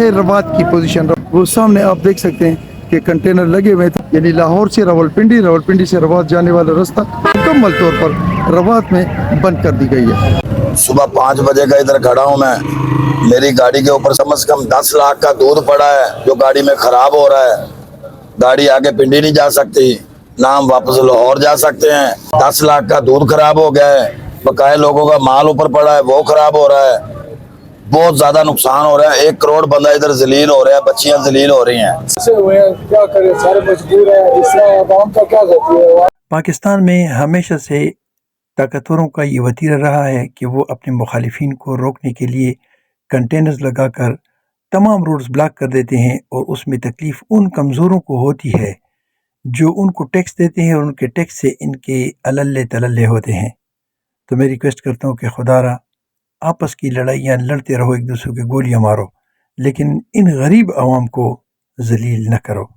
नए रवात की पोजीशन वो सामने आप देख सकते हैं कि कंटेनर लगे हुए थे, यानी लाहौर से रावलपिंडी से रवात जाने वाला रास्ता मुकम्मल तौर पर रवात में बंद कर दी गई है। सुबह 5 बजे का इधर खड़ा हूँ मैं, मेरी गाड़ी के ऊपर कम से कम 10 लाख का दूध पड़ा है जो गाड़ी में खराब हो रहा है। गाड़ी आगे पिंडी नहीं जा सकती, ना हम वापस लाहौर जा सकते हैं। 10 लाख का दूध खराब हो गया है, बकाया लोगों का माल ऊपर पड़ा है वो खराब हो रहा है, बहुत ज्यादा नुकसान हो रहा है। 1 करोड़ बंदा इधर जलील हो रहा है, बच्चियां जलील हो रही हैं। क्या करें, सारे मजबूर है, इसलिए आवाम का क्या गलती है। पाकिस्तान में हमेशा से ताकतवरों का ये वतीरा रहा है कि वो अपने मुखालिफिन को रोकने के लिए कंटेनर्स लगाकर तमाम रोड्स ब्लॉक कर देते हैं, और उसमें तकलीफ़ उन कमज़ोरों को होती है जो उनको टैक्स देते हैं और उनके टैक्स से इनके अलल्ले तलल्ले होते हैं। तो मैं रिक्वेस्ट करता हूँ कि खुदारा आपस की लड़ाइयाँ लड़ते रहो, एक दूसरे के गोलियाँ मारो, लेकिन इन गरीब आवाम को जलील न करो।